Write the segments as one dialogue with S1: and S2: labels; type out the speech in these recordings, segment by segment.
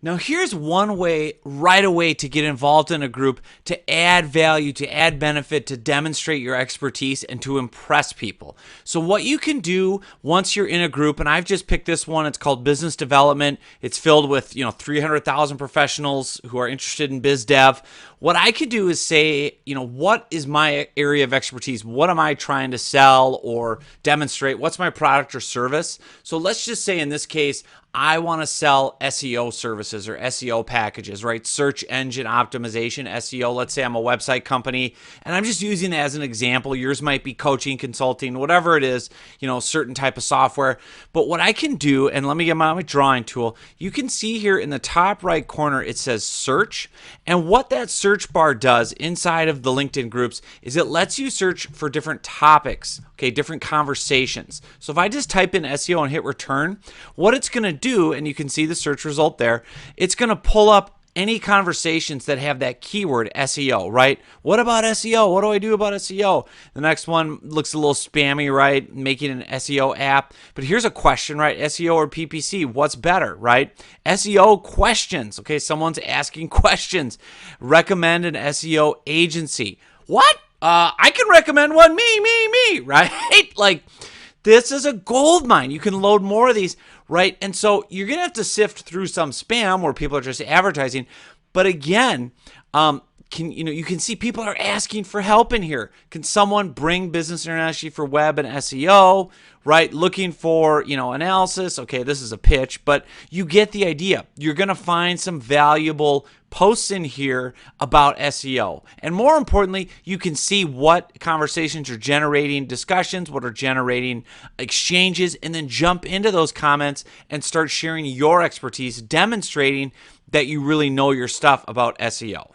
S1: Now, here's one way right away to get involved in a group, to add value, to add benefit, to demonstrate your expertise, and to impress people. So what you can do once you're in a group, and I've just picked this one, it's called Business Development. It's filled with 300,000 professionals who are interested in biz dev. What I could do is say, what is my area of expertise? What am I trying to sell or demonstrate? What's my product or service? So let's just say in this case, I want to sell SEO services or SEO packages, right? Search engine optimization, SEO. Let's say I'm a website company, and I'm just using it as an example. Yours might be coaching, consulting, whatever it is, certain type of software. But what I can do, and let me get my drawing tool, you can see here in the top right corner, it says search. And what that search bar does inside of the LinkedIn groups is it lets you search for different topics, okay, different conversations. So if I just type in SEO and hit return, what it's going to do, and you can see the search result there, it's going to pull up any conversations that have that keyword SEO, right? What about SEO? What do I do about SEO? The next one looks a little spammy, right? Making an SEO app. But here's a question, right? SEO or PPC? What's better, right? SEO questions. Okay, someone's asking questions. Recommend an SEO agency. What? I can recommend one. Me, right? Like, this is a gold mine. You can load more of these, right? And so you're going to have to sift through some spam where people are just advertising. But again, you can see people are asking for help in here. Can someone bring business internationally for web and SEO, right? Looking for, analysis. Okay, this is a pitch, but you get the idea. You're going to find some valuable posts in here about SEO. And more importantly, you can see what conversations are generating discussions, what are generating exchanges, and then jump into those comments and start sharing your expertise, demonstrating that you really know your stuff about SEO.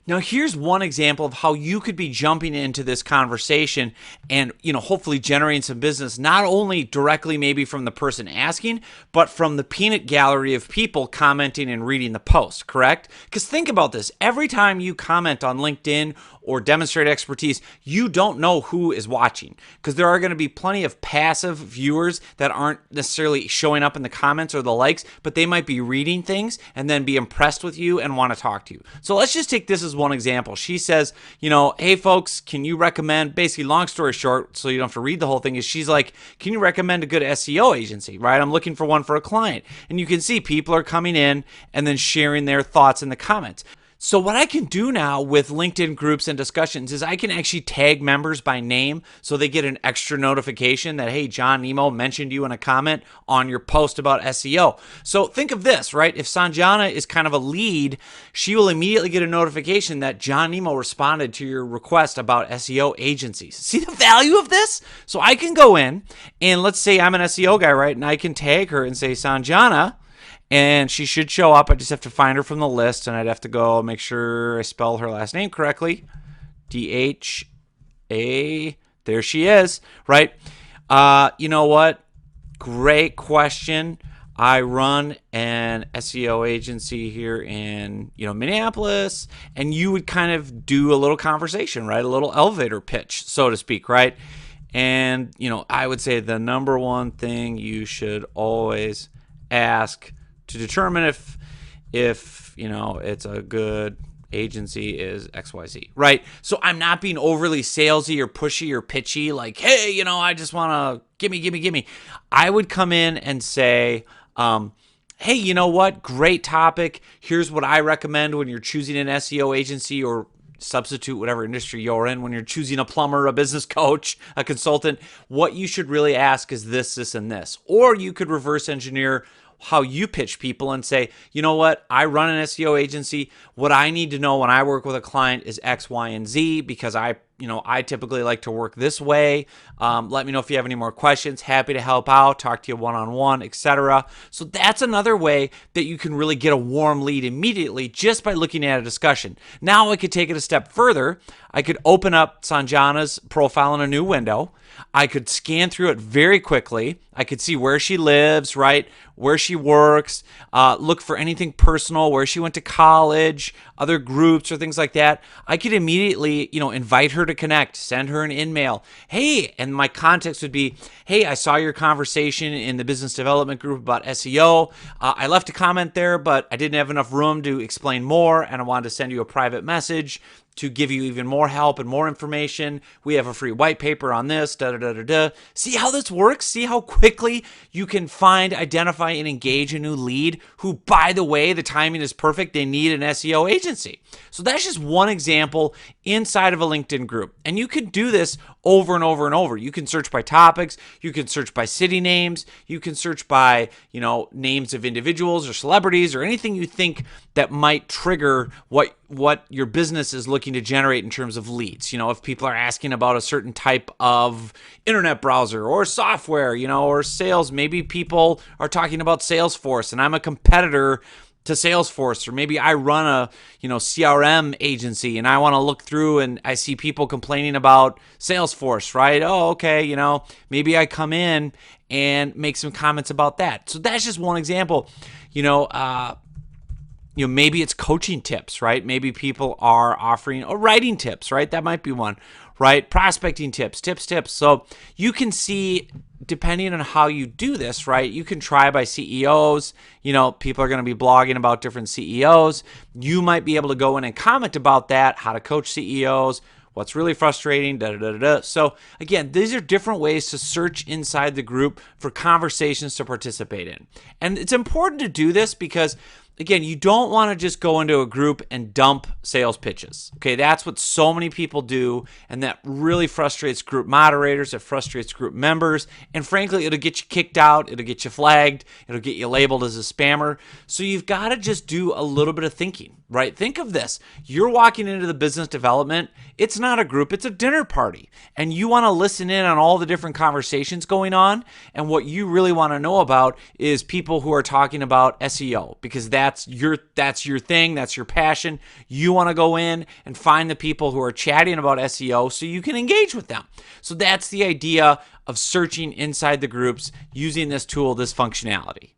S1: Now, here's one example of how you could be jumping into this conversation and, hopefully generating some business, not only directly maybe from the person asking, but from the peanut gallery of people commenting and reading the post, correct? Because think about this. Every time you comment on LinkedIn or demonstrate expertise, you don't know who is watching, because there are going to be plenty of passive viewers that aren't necessarily showing up in the comments or the likes, but they might be reading things and then be impressed with you and want to talk to you. So let's just take this as one example. She says, hey folks, can you recommend, basically long story short, so you don't have to read the whole thing, is she's like, can you recommend a good SEO agency, right? I'm looking for one for a client. And you can see people are coming in and then sharing their thoughts in the comments. So what I can do now with LinkedIn groups and discussions is I can actually tag members by name so they get an extra notification that, hey, John Nemo mentioned you in a comment on your post about SEO. So think of this, right? If Sanjana is kind of a lead, she will immediately get a notification that John Nemo responded to your request about SEO agencies. See the value of this? So I can go in and let's say I'm an SEO guy, right? And I can tag her and say, Sanjana, and she should show up. I just have to find her from the list, and I'd have to go make sure I spell her last name correctly. D-H-A. There she is, right? You know what? Great question. I run an SEO agency here in, Minneapolis, and you would kind of do a little conversation, right? A little elevator pitch, so to speak, right? And, I would say the number one thing you should always ask to determine if it's a good agency is XYZ, right? So I'm not being overly salesy or pushy or pitchy, like, hey, I just want to gimme. I would come in and say, hey, you know what? Great topic. Here's what I recommend when you're choosing an SEO agency, or substitute whatever industry you're in. When you're choosing a plumber, a business coach, a consultant, what you should really ask is this, and this. Or you could reverse engineer how you pitch people and say, you know what, I run an SEO agency. What I need to know when I work with a client is X, Y, and Z, because I typically like to work this way. Let me know if you have any more questions. Happy to help out, talk to you one-on-one, etc. So that's another way that you can really get a warm lead immediately just by looking at a discussion. Now I could take it a step further. I could open up Sanjana's profile in a new window. I could scan through it very quickly. I could see where she lives, right? Where she works, look for anything personal, where she went to college, other groups or things like that. I could immediately, invite her to connect, send her an email. Hey, and my context would be, hey, I saw your conversation in the business development group about SEO. I left a comment there, but I didn't have enough room to explain more, and I wanted to send you a private message to give you even more help and more information. We have a free white paper on this, See how this works? See how quickly you can find, identify, and engage a new lead who, by the way, the timing is perfect. They need an SEO agency. So that's just one example inside of a LinkedIn group. And you can do this over and over and over. You can search by topics. You can search by city names. You can search by, names of individuals or celebrities or anything you think that might trigger what your business is looking to generate in terms of leads. If people are asking about a certain type of internet browser or software, or sales, maybe people are talking about Salesforce and I'm a competitor to Salesforce, or maybe I run a CRM agency and I want to look through and I see people complaining about Salesforce, right? Oh, okay, maybe I come in and make some comments about that. So that's just one example. Maybe it's coaching tips, right? Maybe people are offering writing tips, right? That might be one, right? Prospecting tips. So you can see, depending on how you do this, right? You can try by CEOs. People are going to be blogging about different CEOs. You might be able to go in and comment about that, how to coach CEOs, what's really frustrating, So again, these are different ways to search inside the group for conversations to participate in. And it's important to do this because, again, you don't want to just go into a group and dump sales pitches. Okay, that's what so many people do, and that really frustrates group moderators, it frustrates group members, and frankly, it'll get you kicked out, it'll get you flagged, it'll get you labeled as a spammer. So you've got to just do a little bit of thinking, right? Think of this. You're walking into the business development. It's not a group, it's a dinner party, and you want to listen in on all the different conversations going on, and what you really want to know about is people who are talking about SEO, because that's your thing, that's your passion. You want to go in and find the people who are chatting about SEO so you can engage with them. So that's the idea of searching inside the groups using this tool, this functionality.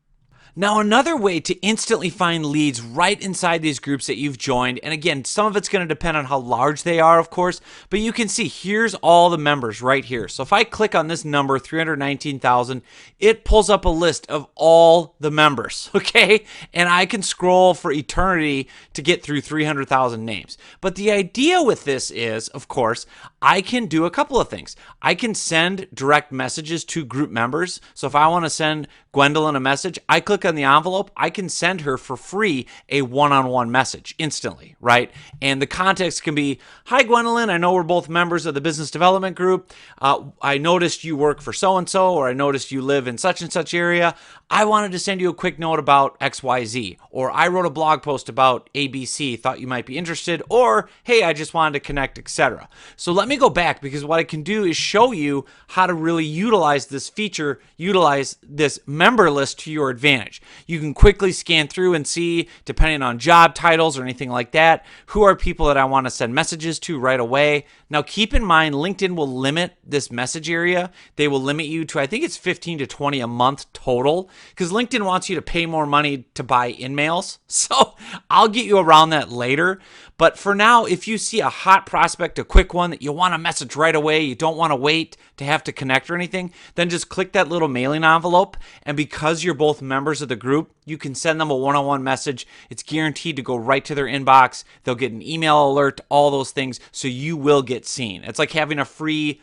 S1: Now, another way to instantly find leads right inside these groups that you've joined, and again, some of it's going to depend on how large they are, of course, but you can see here's all the members right here. So if I click on this number, 319,000, it pulls up a list of all the members, okay? And I can scroll for eternity to get through 300,000 names. But the idea with this is, of course, I can do a couple of things. I can send direct messages to group members. So if I want to send Gwendolyn a message, I click on the envelope, I can send her for free a one-on-one message instantly, right? And the context can be, hi, Gwendolyn, I know we're both members of the business development group. I noticed you work for so-and-so, or I noticed you live in such and such area. I wanted to send you a quick note about XYZ, or I wrote a blog post about ABC, thought you might be interested, or hey, I just wanted to connect, etc. So let me go back, because what I can do is show you how to really utilize this feature, utilize this member list to your advantage. You can quickly scan through and see, depending on job titles or anything like that, who are people that I want to send messages to right away. Now keep in mind, LinkedIn will limit this message area. They will limit you to, I think it's 15 to 20 a month total, because LinkedIn wants you to pay more money to buy in-mails. So I'll get you around that later. But for now, if you see a hot prospect, a quick one that you want to message right away, you don't want to wait to have to connect or anything, then just click that little mailing envelope. And because you're both members of the group, you can send them a one-on-one message. It's guaranteed to go right to their inbox. They'll get an email alert, all those things. So you will get seen. It's like having a free,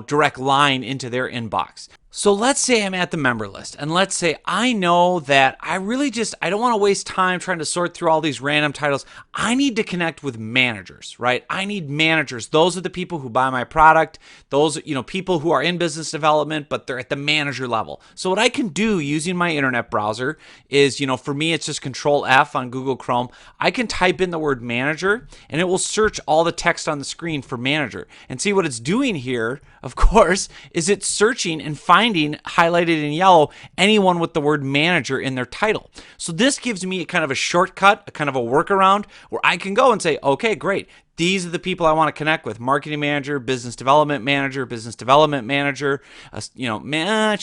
S1: direct line into their inbox. So let's say I'm at the member list, and let's say I know that I don't want to waste time trying to sort through all these random titles. I need to connect with managers, right? I need managers. Those are the people who buy my product. Those, people who are in business development, but they're at the manager level. So what I can do using my internet browser is, for me, it's just Control F on Google Chrome. I can type in the word manager, and it will search all the text on the screen for manager. And see what it's doing here, of course, is it's searching and finding highlighted in yellow anyone with the word manager in their title. So this gives me kind of a shortcut, a kind of a workaround where I can go and say, okay, great. These are the people I want to connect with. Marketing manager, business development manager, she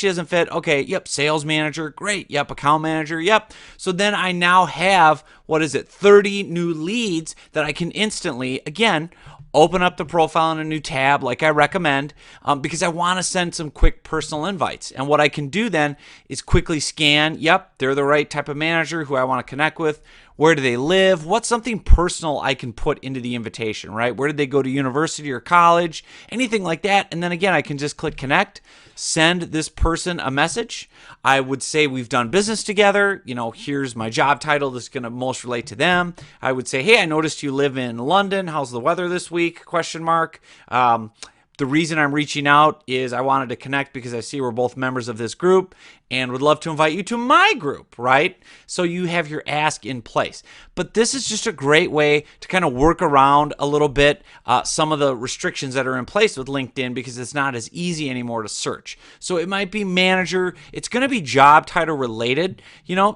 S1: doesn't fit. Okay, yep, sales manager, great. Yep, account manager, yep. So then I now have, 30 new leads that I can instantly, again, open up the profile in a new tab like I recommend, because I want to send some quick personal invites. And what I can do then is quickly scan, yep, they're the right type of manager who I want to connect with. Where do they live? What's something personal I can put into the invitation, right? Where did they go to university or college? Anything like that. And then again, I can just click connect, send this person a message. I would say we've done business together. Here's my job title that's going to most relate to them. I would say, hey, I noticed you live in London. How's the weather this week? Question mark. The reason I'm reaching out is I wanted to connect because I see we're both members of this group and would love to invite you to my group, right? So you have your ask in place. But this is just a great way to kind of work around a little bit some of the restrictions that are in place with LinkedIn, because it's not as easy anymore to search. So it might be manager. It's going to be job title related,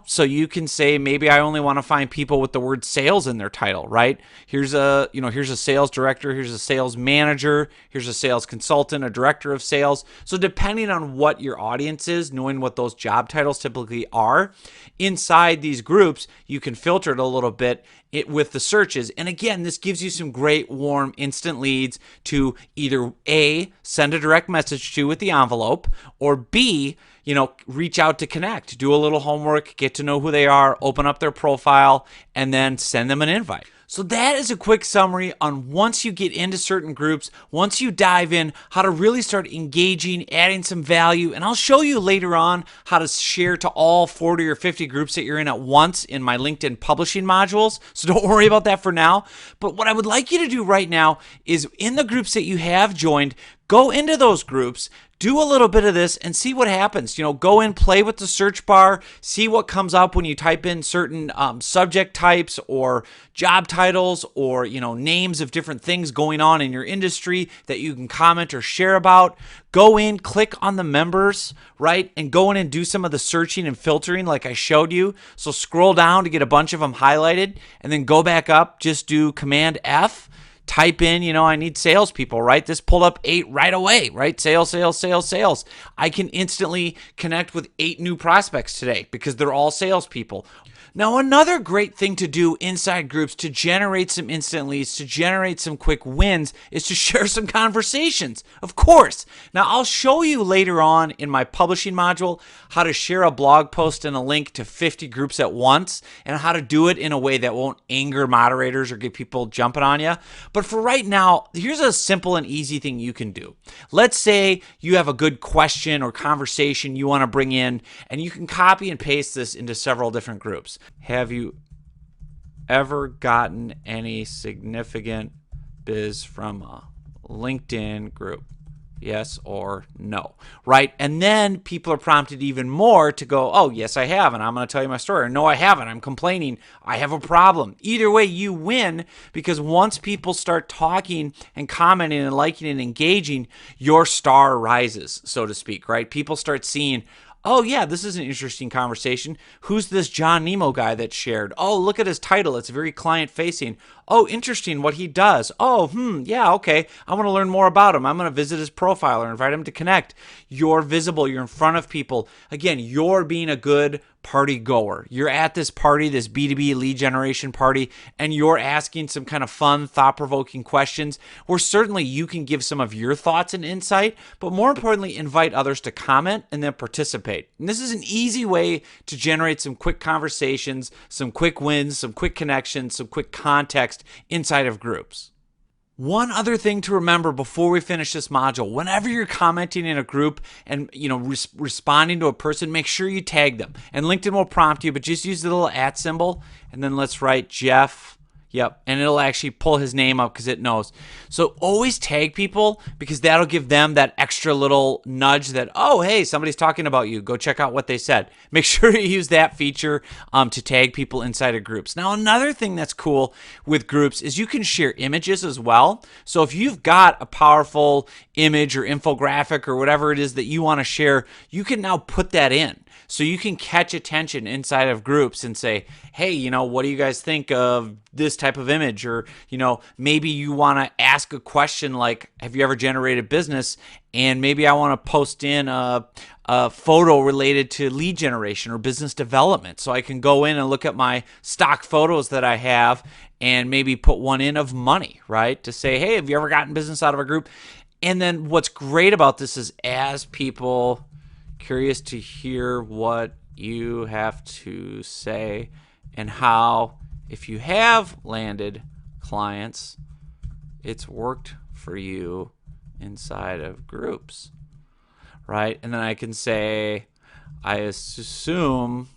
S1: so you can say maybe I only want to find people with the word sales in their title, right? Here's a sales director, here's a sales manager, here's a sales consultant, a director of sales. So depending on what your audience is, knowing what those job titles typically are, inside these groups, you can filter it a little bit with the searches. And again, this gives you some great warm instant leads to either A, send a direct message to with the envelope, or B, reach out to connect, do a little homework, get to know who they are, open up their profile, and then send them an invite. So that is a quick summary on once you get into certain groups, once you dive in, how to really start engaging, adding some value. And I'll show you later on how to share to all 40 or 50 groups that you're in at once in my LinkedIn publishing modules. So don't worry about that for now. But what I would like you to do right now is in the groups that you have joined, go into those groups, do a little bit of this and see what happens. Go in, play with the search bar, see what comes up when you type in certain subject types or job titles or, names of different things going on in your industry that you can comment or share about. Go in, click on the members, right? And go in and do some of the searching and filtering like I showed you. So scroll down to get a bunch of them highlighted and then go back up, just do Command F. Type in, I need salespeople, right? This pulled up 8 right away, right? Sales, sales, sales, sales. I can instantly connect with 8 new prospects today because they're all salespeople. Now, another great thing to do inside groups to generate some instant leads, to generate some quick wins, is to share some conversations, of course. Now, I'll show you later on in my publishing module how to share a blog post and a link to 50 groups at once and how to do it in a way that won't anger moderators or get people jumping on you. But for right now, here's a simple and easy thing you can do. Let's say you have a good question or conversation you want to bring in, and you can copy and paste this into several different groups. Have you ever gotten any significant biz from a LinkedIn group? Yes or no, right? And then people are prompted even more to go, oh, yes, I have, and I'm going to tell you my story. Or no, I haven't. I'm complaining. I have a problem. Either way, you win, because once people start talking and commenting and liking and engaging, your star rises, so to speak, right? People start seeing, oh, yeah, this is an interesting conversation. Who's this John Nemo guy that shared? Oh, look at his title. It's very client-facing. Oh, interesting what he does. Oh, yeah, okay. I want to learn more about him. I'm going to visit his profile or invite him to connect. You're visible. You're in front of people. Again, you're being a good party goer. You're at this party, this B2B lead generation party, and you're asking some kind of fun, thought-provoking questions where certainly you can give some of your thoughts and insight, but more importantly, invite others to comment and then participate. And this is an easy way to generate some quick conversations, some quick wins, some quick connections, some quick context inside of groups. One other thing to remember before we finish this module, whenever you're commenting in a group and responding to a person, make sure you tag them. And LinkedIn will prompt you, but just use the little @ symbol, and then let's write Jeff. Yep, and it'll actually pull his name up because it knows. So always tag people, because that'll give them that extra little nudge that, oh, hey, somebody's talking about you. Go check out what they said. Make sure you use that feature to tag people inside of groups. Now, another thing that's cool with groups is you can share images as well. So if you've got a powerful image or infographic or whatever it is that you want to share, you can now put that in. So you can catch attention inside of groups and say, hey, what do you guys think of this type of image? Or, maybe you want to ask a question like, have you ever generated business? And maybe I want to post in a photo related to lead generation or business development. So I can go in and look at my stock photos that I have and maybe put one in of money, right? To say, hey, have you ever gotten business out of a group? And then what's great about this is, as people curious to hear what you have to say and how, if you have landed clients, it's worked for you inside of groups, right? And then I can say, I assume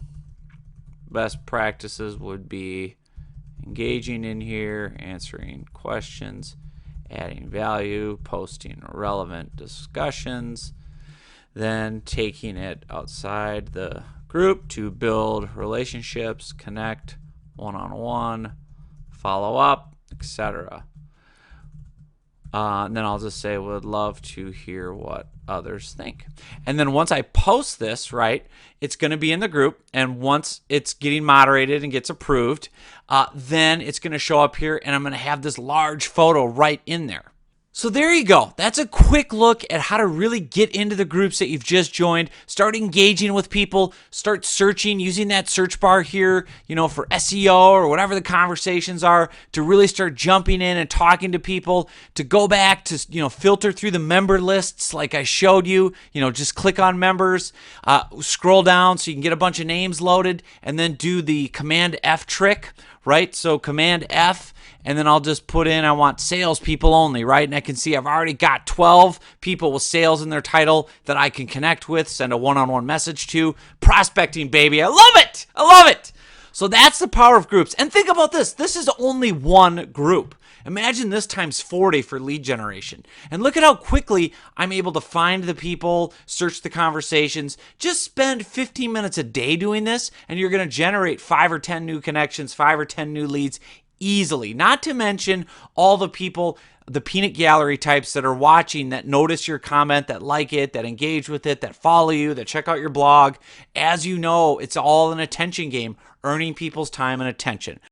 S1: best practices would be engaging in here, answering questions, adding value, posting relevant discussions, then taking it outside the group to build relationships, connect one-on-one, follow up, etc. And then I'll just say, would love to hear what others think. And then once I post this, right, it's going to be in the group. And once it's getting moderated and gets approved, then it's going to show up here, and I'm going to have this large photo right in there. So there you go. That's a quick look at how to really get into the groups that you've just joined. Start engaging with people. Start searching, using that search bar here, for SEO or whatever the conversations are, to really start jumping in and talking to people, to go back to, filter through the member lists like I showed you. Just click on members, scroll down so you can get a bunch of names loaded, and then do the Command F trick, right? So Command F, and then I'll just put in, I want salespeople only, right? And I can see I've already got 12 people with sales in their title that I can connect with, send a one-on-one message to. Prospecting, baby. I love it. I love it. So that's the power of groups. And think about this. This is only one group. Imagine this times 40 for lead generation. And look at how quickly I'm able to find the people, search the conversations. Just spend 15 minutes a day doing this, and you're going to generate 5 or 10 new connections, 5 or 10 new leads easily. Not to mention all the people, the peanut gallery types that are watching, that notice your comment, that like it, that engage with it, that follow you, that check out your blog. As you know, it's all an attention game, earning people's time and attention.